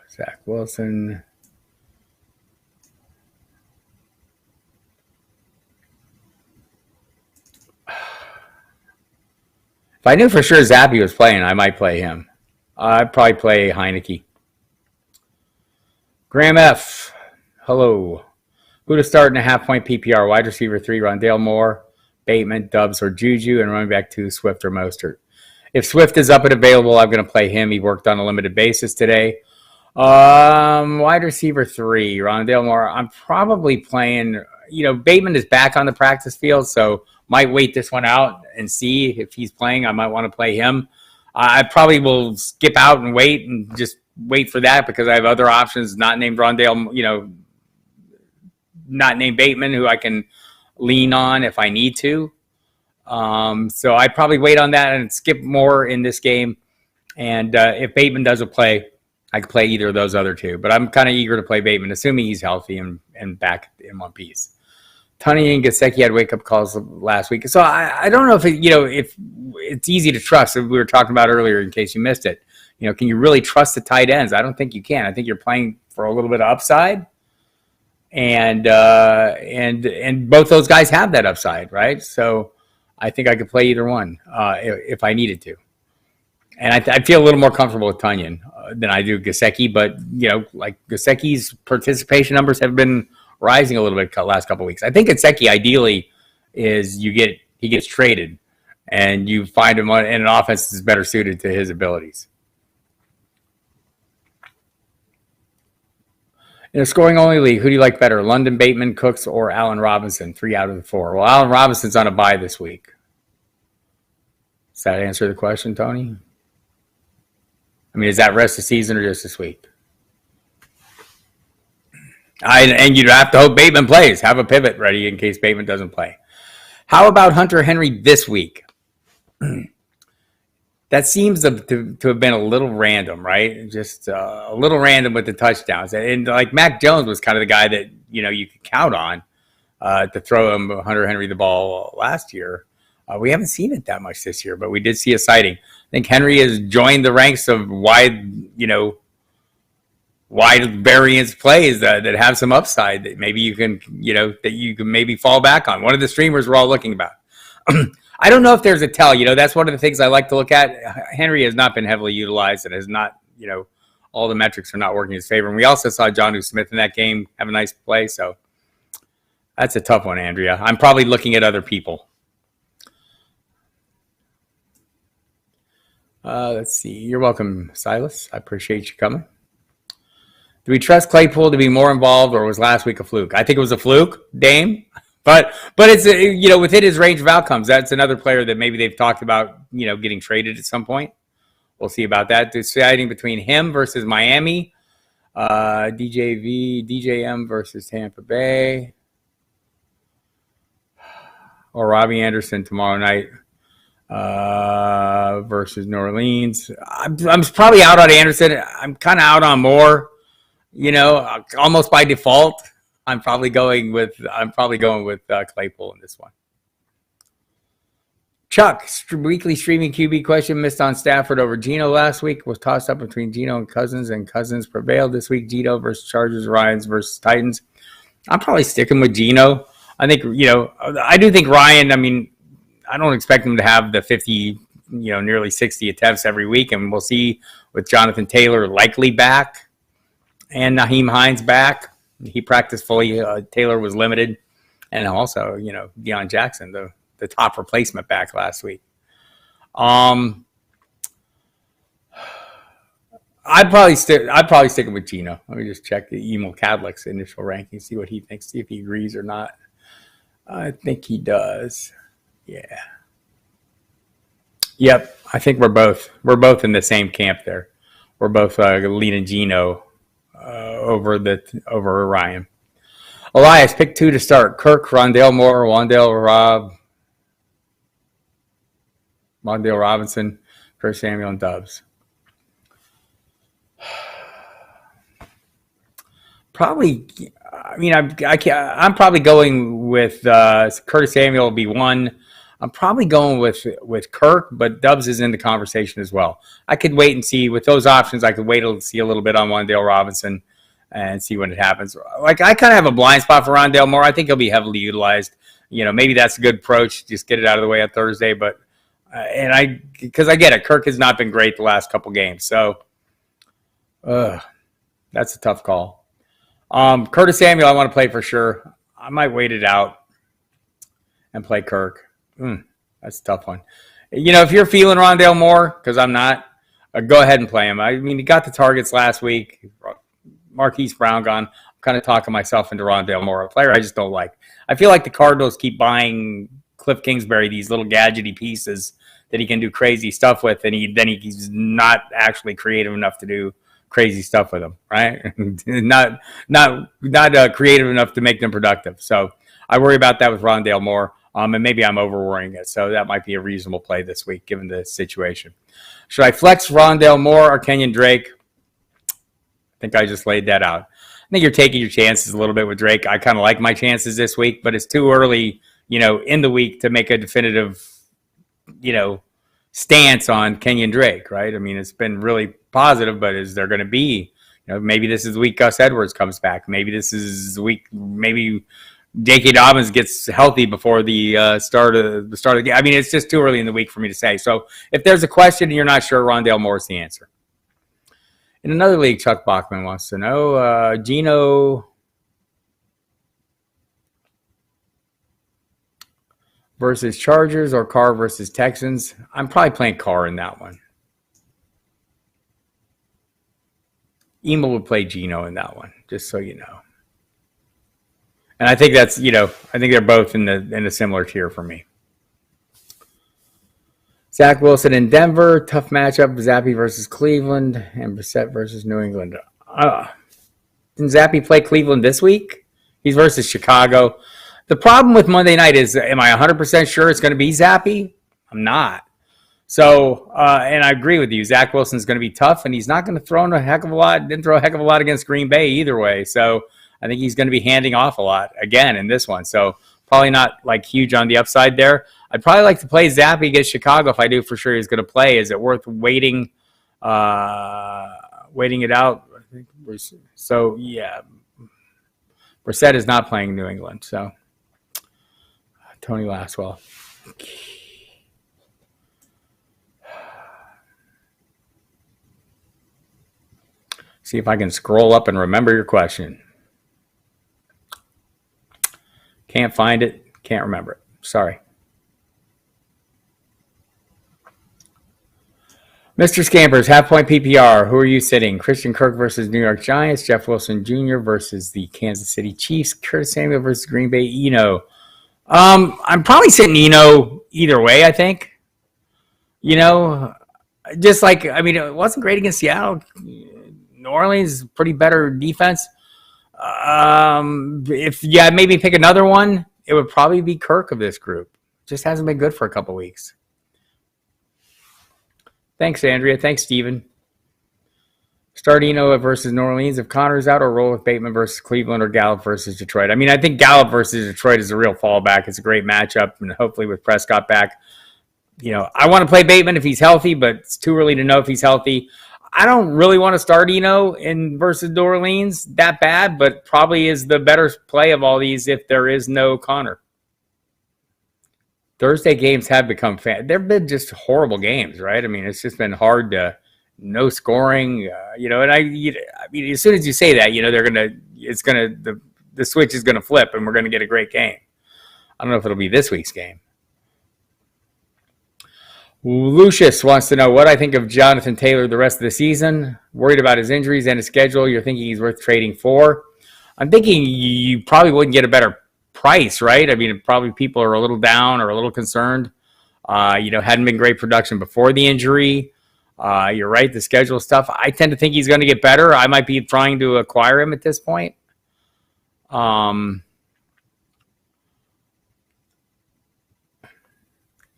Zach Wilson. If I knew for sure Zappy was playing, I might play him. I'd probably play Heineke. Graham F. Hello. Who to start in a half-point PPR? Wide receiver 3, Rondale Moore, Bateman, Dubs, or Juju, and running back 2, Swift or Mostert. If Swift is up and available, I'm going to play him. He worked on a limited basis today. Wide receiver 3, Rondale Moore. I'm probably playing, Bateman is back on the practice field, so might wait this one out and see if he's playing. I might want to play him. I probably will skip out and wait and just wait for that because I have other options not named Rondale, not named Bateman, who I can lean on if I need to. So I'd probably wait on that and skip Moore in this game. And if Bateman doesn't play, I could play either of those other two. But I'm kind of eager to play Bateman, assuming he's healthy and back in one piece. Tunney and Gesicki had wake-up calls last week. So I don't know if if it's easy to trust. We were talking about earlier, in case you missed it. Can you really trust the tight ends? I don't think you can. I think you're playing for a little bit of upside. And both those guys have that upside, right? So I think I could play either one if I needed to. And I feel a little more comfortable with Tunyon than I do Gesicki. But, like Gesicki's participation numbers have been rising a little bit the last couple of weeks. I think Gesicki ideally is he gets traded and you find him in an offense that's better suited to his abilities. In a scoring-only league, who do you like better, London Bateman, Cooks, or Allen Robinson? 3 out of the 4. Well, Allen Robinson's on a bye this week. Does that answer the question, Tony? I mean, is that rest of the season or just this week? And you'd have to hope Bateman plays. Have a pivot ready in case Bateman doesn't play. How about Hunter Henry this week? That seems to have been a little random, right? Just a little random with the touchdowns. And like Mac Jones was kind of the guy that, you could count on to throw Hunter Henry the ball last year. We haven't seen it that much this year, but we did see a sighting. I think Henry has joined the ranks of wide variance plays that have some upside that maybe you can maybe fall back on. One of the streamers we're all looking about. I don't know if there's a tell. That's one of the things I like to look at. Henry has not been heavily utilized and has not, all the metrics are not working in his favor. And we also saw Jonnu Smith in that game have a nice play. So that's a tough one, Andrea. I'm probably looking at other people. Let's see. You're welcome, Silas. I appreciate you coming. Do we trust Claypool to be more involved, or was last week a fluke? I think it was a fluke, Dame. But it's within his range of outcomes. That's another player that maybe they've talked about getting traded at some point. We'll see about that. Deciding between him versus Miami, DJM versus Tampa Bay, or Robbie Anderson tomorrow night versus New Orleans. I'm probably out on Anderson. I'm kind of out on Moore. Almost by default. I'm probably going with Claypool in this one. Chuck, weekly streaming QB question missed on Stafford over Geno last week. Was tossed up between Geno and Cousins prevailed this week. Geno versus Chargers, Ryans versus Titans. I'm probably sticking with Geno. I think, I do think Ryan, I mean, I don't expect him to have the 50, nearly 60 attempts every week. And we'll see with Jonathan Taylor likely back and Nyheim Hines back. He practiced fully. Taylor was limited. And also, Deion Jackson, the top replacement back last week. I'd probably stick with Geno. Let me just check the Emil Cadlick's initial ranking, see what he thinks, see if he agrees or not. I think he does. Yeah. Yep. I think we're both in the same camp there. We're both leaning Geno over Ryan. Elias, pick 2 to start. Kirk, Rondale Moore, Wan'Dale Robinson, Curtis Samuel, and Doubs. Probably, I mean, I'm probably going with Curtis Samuel will be 1. I'm probably going with Kirk, but Doubs is in the conversation as well. I could wait and see. With those options, I could wait to see a little bit on Wan'Dale Robinson and see when it happens. Like, I kind of have a blind spot for Rondale Moore. I think he'll be heavily utilized. Maybe that's a good approach. Just get it out of the way on Thursday. But because I get it, Kirk has not been great the last couple games. So that's a tough call. Curtis Samuel, I want to play for sure. I might wait it out and play Kirk. That's a tough one. If you're feeling Rondale Moore, because I'm not, go ahead and play him. I mean, he got the targets last week. Marquise Brown gone. I'm kind of talking myself into Rondale Moore, a player I just don't like. I feel like the Cardinals keep buying Cliff Kingsbury these little gadgety pieces that he can do crazy stuff with, and he's not actually creative enough to do crazy stuff with them, right? not creative enough to make them productive. So I worry about that with Rondale Moore. And maybe I'm overworrying it. So that might be a reasonable play this week, given the situation. Should I flex Rondale Moore or Kenyon Drake? I think I just laid that out. I think you're taking your chances a little bit with Drake. I kind of like my chances this week, but it's too early, in the week to make a definitive, stance on Kenyon Drake, right? I mean, it's been really positive, but is there going to be, maybe this is the week Gus Edwards comes back. Maybe this is the week, maybe J.K. Dobbins gets healthy before the start of the game. I mean, it's just too early in the week for me to say. So if there's a question and you're not sure, Rondale Moore is the answer. In another league, Chuck Bachman wants to know, Geno versus Chargers or Carr versus Texans. I'm probably playing Carr in that one. Emo would play Geno in that one, just so you know. And I think that's, I think they're both in a similar tier for me. Zach Wilson in Denver, tough matchup. Zappe versus Cleveland and Brissett versus New England. Didn't Zappe play Cleveland this week? He's versus Chicago. The problem with Monday night is, am I 100% sure it's going to be Zappe? I'm not. So, and I agree with you. Zach Wilson's going to be tough, and he's not going to throw a heck of a lot. Didn't throw a heck of a lot against Green Bay either way. So I think he's going to be handing off a lot again in this one. So probably not like huge on the upside there. I'd probably like to play Zappe against Chicago if I knew for sure he's going to play. Is it worth waiting it out? So, yeah. Brissett is not playing New England. So, Tony Lasswell. See if I can scroll up and remember your question. Can't find it. Can't remember it. Sorry. Mr. Scampers, half-point PPR. Who are you sitting? Christian Kirk versus New York Giants. Jeff Wilson Jr. versus the Kansas City Chiefs. Curtis Samuel versus Green Bay. Eno. I'm probably sitting Eno either way, I think. Just like, I mean, it wasn't great against Seattle. New Orleans, pretty better defense. Maybe pick another one, it would probably be Kirk of this group. Just hasn't been good for a couple weeks. Thanks, Andrea. Thanks, Steven. Start Eno versus New Orleans if Connor's out, or roll with Bateman versus Cleveland or Gallup versus Detroit. I mean, I think Gallup versus Detroit is a real fallback. It's a great matchup, and hopefully with Prescott back, I want to play Bateman if he's healthy, but it's too early to know if he's healthy. I don't really want to start Eno in versus New Orleans that bad, but probably is the better play of all these if there is no Connor. Thursday games have become they've been just horrible games, right? I mean, it's just been hard to no scoring, and I mean, as soon as you say that, the switch is going to flip and we're going to get a great game. I don't know if it'll be this week's game. Lucius wants to know what I think of Jonathan Taylor the rest of the season. Worried about his injuries and his schedule. You're thinking he's worth trading for. I'm thinking you probably wouldn't get a better price, right? I mean, probably people are a little down or a little concerned. Hadn't been great production before the injury. You're right, the schedule stuff. I tend to think he's going to get better. I might be trying to acquire him at this point.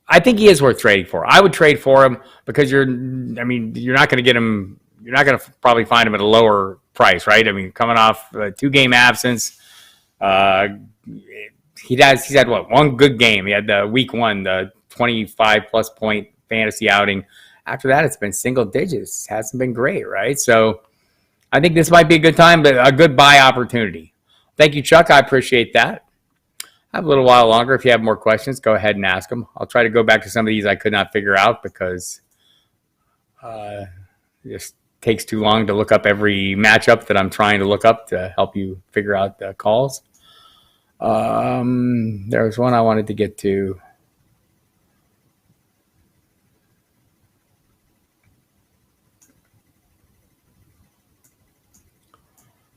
I think he is worth trading for. I would trade for him because you're not going to get him. You're not going to probably find him at a lower price, right? I mean, coming off a 2-game absence, he's had one good game. He had the week 1, the 25+ point fantasy outing. After that, it's been single digits. It hasn't been great, right? So I think this might be a good time, but a good buy opportunity. Thank you, Chuck. I appreciate that. I have a little while longer. If you have more questions, go ahead and ask them. I'll try to go back to some of these I could not figure out because it just takes too long to look up every matchup that I'm trying to look up to help you figure out the calls. There was one I wanted to get to.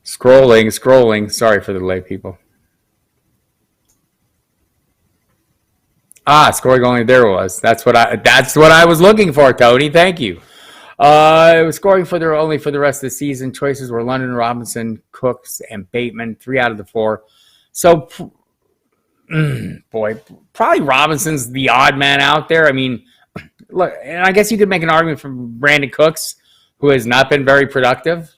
Scrolling. Sorry for the delay, people. Scoring only there was. That's what I was looking for, Tony. Thank you. It was scoring only for the rest of the season. Choices were London, Robinson, Cooks, and Bateman. 3 out of the 4. So Boy, probably Robinson's the odd man out there. I mean, look, and I guess you could make an argument for Brandon Cooks, who has not been very productive,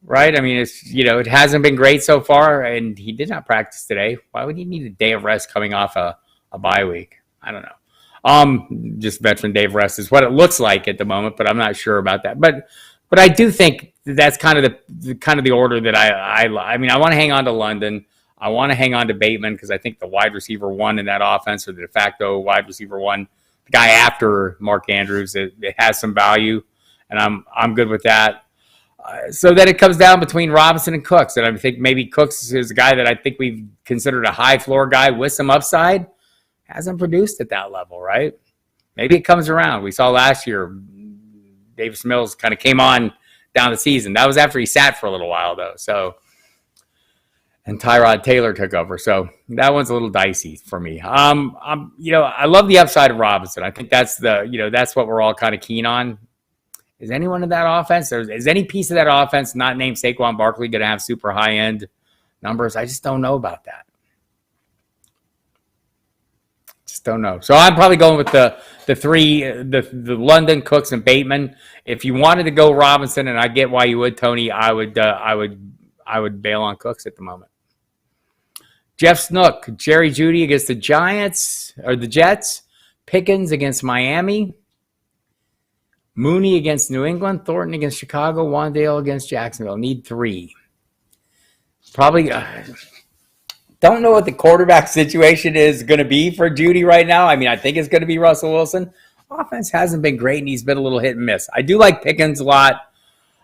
right? I mean, it hasn't been great so far, and he did not practice today. Why would he need a day of rest coming off a bye week? I don't know. Just veteran day of rest is what it looks like at the moment, but I'm not sure about that. But I do think that's kind of the order that I mean, I want to hang on to London. I want to hang on to Bateman because I think the wide receiver one in that offense, or the de facto wide receiver one, the guy after Mark Andrews, it has some value, and I'm good with that. So then it comes down between Robinson and Cooks, and I think maybe Cooks is a guy that I think we've considered a high floor guy with some upside. Hasn't produced at that level, right? Maybe it comes around. We saw last year Davis Mills kind of came on down the season. That was after he sat for a little while, though. So, and Tyrod Taylor took over. So that one's a little dicey for me. I love the upside of Robinson. I think that's what we're all kind of keen on. Is anyone in that offense, or is any piece of that offense not named Saquon Barkley going to have super high-end numbers? I just don't know about that. Just don't know. So I'm probably going with the three, the London, Cooks, and Bateman. If you wanted to go Robinson, and I get why you would, Tony, I would bail on Cooks at the moment. Jeff Snook, Jerry Jeudy against the Jets, Pickens against Miami, Mooney against New England, Thornton against Chicago, Wandale against Jacksonville. Need 3. Probably don't know what the quarterback situation is going to be for Jeudy right now. I mean, I think it's going to be Russell Wilson. Offense hasn't been great, and he's been a little hit and miss. I do like Pickens a lot.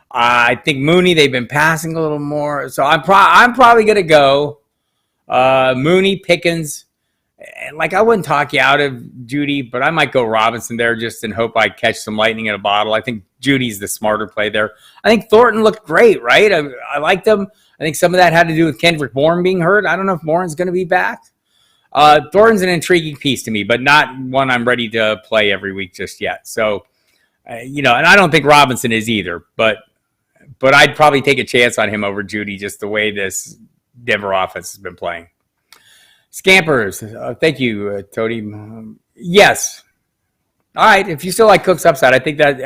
I think Mooney, they've been passing a little more. So I'm probably going to go Mooney, Pickens. And I wouldn't talk you out of Jeudy, but I might go Robinson there just in hope I catch some lightning in a bottle. I think Judy's the smarter play there. I think Thornton looked great, right? I liked him. I think some of that had to do with Kendrick Bourne being hurt. I don't know if Bourne's going to be back. Thornton's an intriguing piece to me, but not one I'm ready to play every week just yet. So, and I don't think Robinson is either, but I'd probably take a chance on him over Jeudy just the way this Denver offense has been playing. Scampers, thank you, Tony. Yes. All right, if you still like Cook's upside, I think that,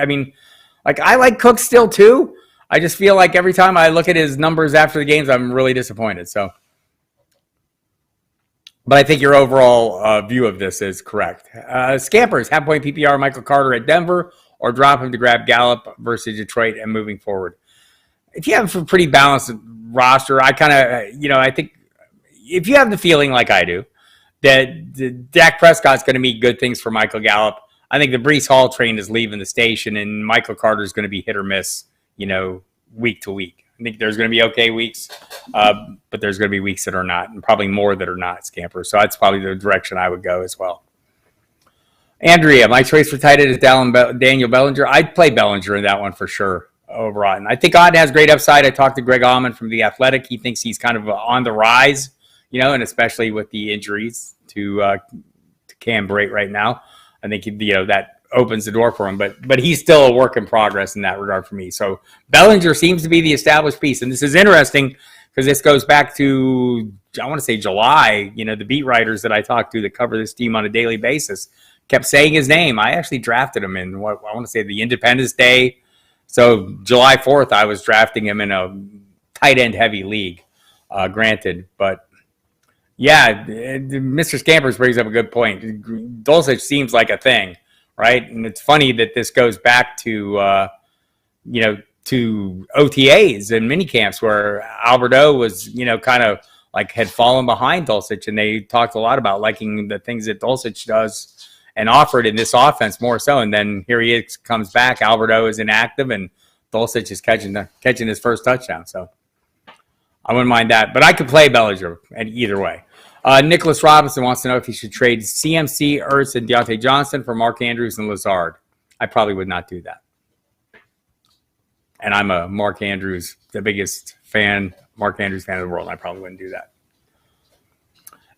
I like Cook still too. I just feel like every time I look at his numbers after the games, I'm really disappointed. So, but I think your overall view of this is correct. Scampers, half-point PPR, Michael Carter at Denver, or drop him to grab Gallup versus Detroit and moving forward. If you have a pretty balanced roster, I kind of, I think if you have the feeling like I do that Dak Prescott's going to mean good things for Michael Gallup, I think the Breece Hall train is leaving the station, and Michael Carter is going to be hit or miss, week to week. I think there's going to be okay weeks, but there's going to be weeks that are not, and probably more that are not, Scamper. So that's probably the direction I would go as well. Andrea, my choice for tight end is Daniel Bellinger. I'd play Bellinger in that one for sure over Otten. I think Otten has great upside. I talked to Greg Allman from The Athletic. He thinks he's kind of on the rise, and especially with the injuries to Cam Brate right now. I think, that opens the door for him, but he's still a work in progress in that regard for me. So Bellinger seems to be the established piece, and this is interesting because this goes back to, I want to say July. The beat writers that I talked to that cover this team on a daily basis kept saying his name. I actually drafted him in what I want to say the Independence Day. So July 4th, I was drafting him in a tight end heavy league, granted, but. Yeah, Mr. Scampers brings up a good point. Dulcich seems like a thing, right? And it's funny that this goes back to, to OTAs and mini camps where Albert O was, kind of like had fallen behind Dulcich, and they talked a lot about liking the things that Dulcich does and offered in this offense more so. And then here he is, comes back. Albert O is inactive, and Dulcich is catching his first touchdown. So I wouldn't mind that, but I could play Bellinger either way. Nicholas Robinson wants to know if he should trade CMC, Ertz, and Deontay Johnson for Mark Andrews and Lazard. I probably would not do that. And I'm a Mark Andrews, the biggest Mark Andrews fan of the world. I probably wouldn't do that.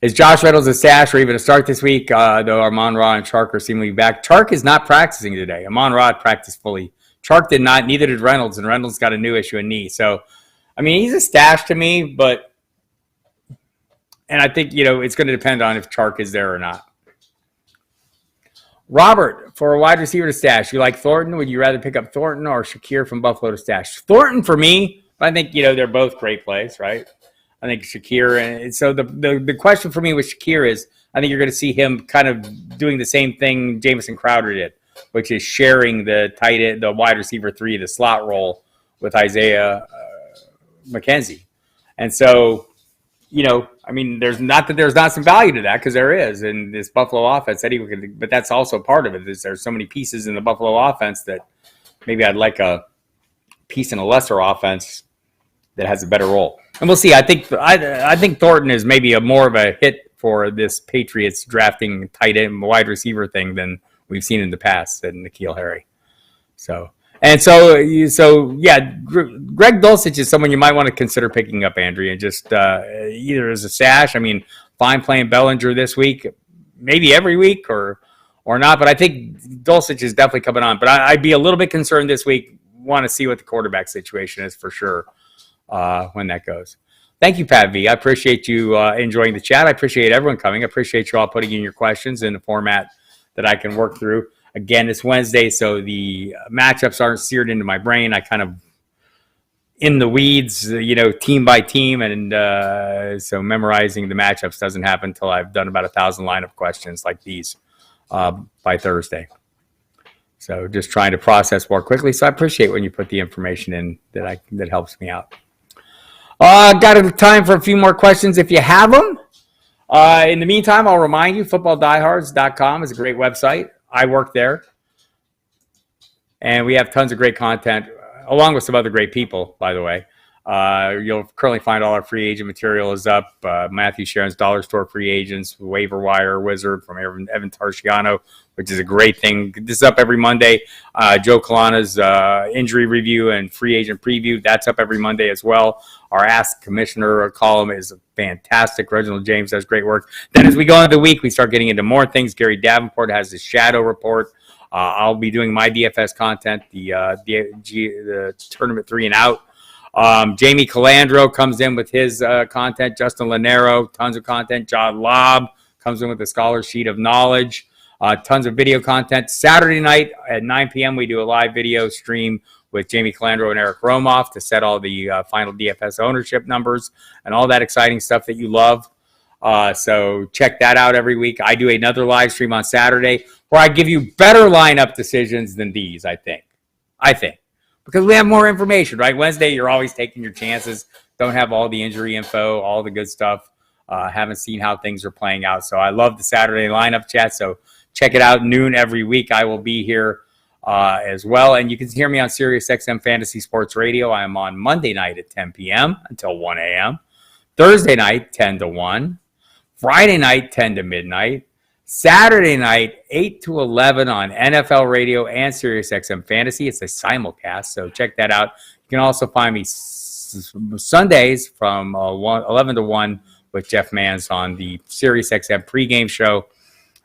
Is Josh Reynolds a stash or even a start this week? Though Amon-Ra and Chark are seemingly back. Chark is not practicing today. Amon-Ra practiced fully. Chark did not, neither did Reynolds, and Reynolds got a new issue in knee. So, he's a stash to me, but And I think, it's going to depend on if Chark is there or not. Robert, for a wide receiver to stash, you like Thornton? Would you rather pick up Thornton or Shakir from Buffalo to stash? Thornton for me, I think, they're both great plays, right? I think Shakir. And so the question for me with Shakir is, I think you're going to see him kind of doing the same thing Jamison Crowder did, which is sharing the tight end, the wide receiver 3, the slot role with Isaiah McKenzie. And so, there's not some value to that, because there is in this Buffalo offense. But that's also part of it. There's so many pieces in the Buffalo offense that maybe I'd like a piece in a lesser offense that has a better role. And we'll see. I think Thornton is maybe more of a hit for this Patriots drafting tight end wide receiver thing than we've seen in the past than N'Keal Harry. So Greg Dulcich is someone you might want to consider picking up, Andrea, just either as a stash. Fine playing Bellinger this week, maybe every week or not. But I think Dulcich is definitely coming on. But I'd be a little bit concerned this week. Want to see what the quarterback situation is for sure when that goes. Thank you, Pat V. I appreciate you enjoying the chat. I appreciate everyone coming. I appreciate you all putting in your questions in a format that I can work through. Again, it's Wednesday, so the matchups aren't seared into my brain. I kind of in the weeds, team by team, and so memorizing the matchups doesn't happen until I've done about 1,000 lineup questions like these by Thursday. So just trying to process more quickly. So I appreciate when you put the information in that helps me out. Got time for a few more questions if you have them. In the meantime, I'll remind you, footballdiehards.com is a great website. I work there. And we have tons of great content, along with some other great people, by the way. You'll currently find all our free agent material is up. Matthew Sharon's Dollar Store free agents, waiver wire wizard from Evan Tarciano, which is a great thing. This is up every Monday. Joe Kalana's injury review and free agent preview, that's up every Monday as well. Our Ask Commissioner column is fantastic. Reginald James does great work. Then as we go into the week, we start getting into more things. Gary Davenport has his shadow report. I'll be doing my DFS content, the tournament 3 and out. Jamie Calandro comes in with his content. Justin Lanero, tons of content. John Lobb comes in with a scholar sheet of knowledge. Tons of video content. Saturday night at 9 p.m. we do a live video stream with Jamie Calandro and Eric Romoff to set all the final DFS ownership numbers and all that exciting stuff that you love. So check that out every week. I do another live stream on Saturday where I give you better lineup decisions than these, I think. Because we have more information, right? Wednesday, you're always taking your chances. Don't have all the injury info, all the good stuff. Haven't seen how things are playing out. So I love the Saturday lineup chat. So check it out, noon every week. I will be here as well. And you can hear me on SiriusXM Fantasy Sports Radio. I am on Monday night at 10 p.m. until 1 a.m. Thursday night, 10 to 1. Friday night, 10 to midnight. Saturday night, 8 to 11 on NFL Radio and SiriusXM Fantasy. It's a simulcast, so check that out. You can also find me Sundays from 11 to 1 with Jeff Mans on the SiriusXM pregame show.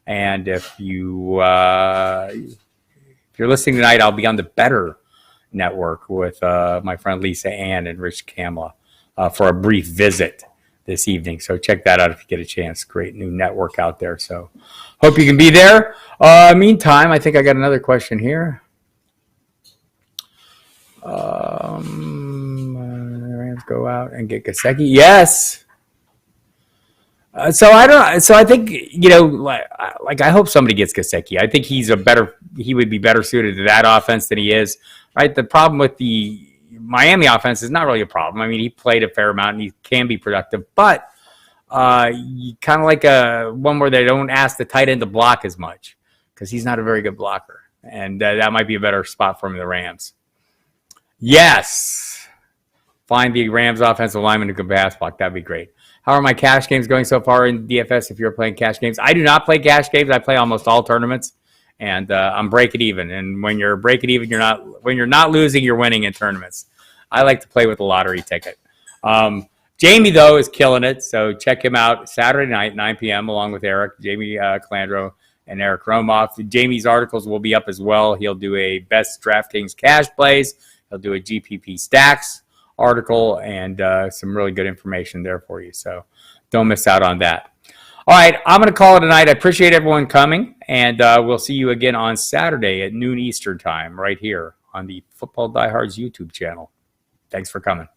And if you're listening tonight, I'll be on the Better Network with my friend Lisa Ann and Rich Kamla for a brief visit this evening. So check that out if you get a chance. Great new network out there. So hope you can be there. Meantime, I think I got another question here. Rams go out and get Gesicki. Yes. So I think, I hope somebody gets Gesicki. I think he would be better suited to that offense than he is. Right. The problem with the Miami offense is not really a problem. I mean, he played a fair amount and he can be productive, but you kind of like one where they don't ask the tight end to block as much because he's not a very good blocker. And that might be a better spot for him in the Rams. Yes. Find the Rams offensive lineman who can pass block. That'd be great. How are my cash games going so far in DFS if you're playing cash games? I do not play cash games. I play almost all tournaments. And I'm breaking even. And when you're breaking even, when you're not losing, you're winning in tournaments. I like to play with a lottery ticket. Jamie, though, is killing it. So check him out Saturday night, 9 p.m., along with Eric, Jamie Calandro, and Eric Romoff. Jamie's articles will be up as well. He'll do a best DraftKings cash plays. He'll do a GPP stacks article and some really good information there for you. So Don't miss out on that. All right, I'm going to call it a night. I appreciate everyone coming, and we'll see you again on Saturday at noon Eastern time right here on the Football Diehards YouTube channel. Thanks for coming.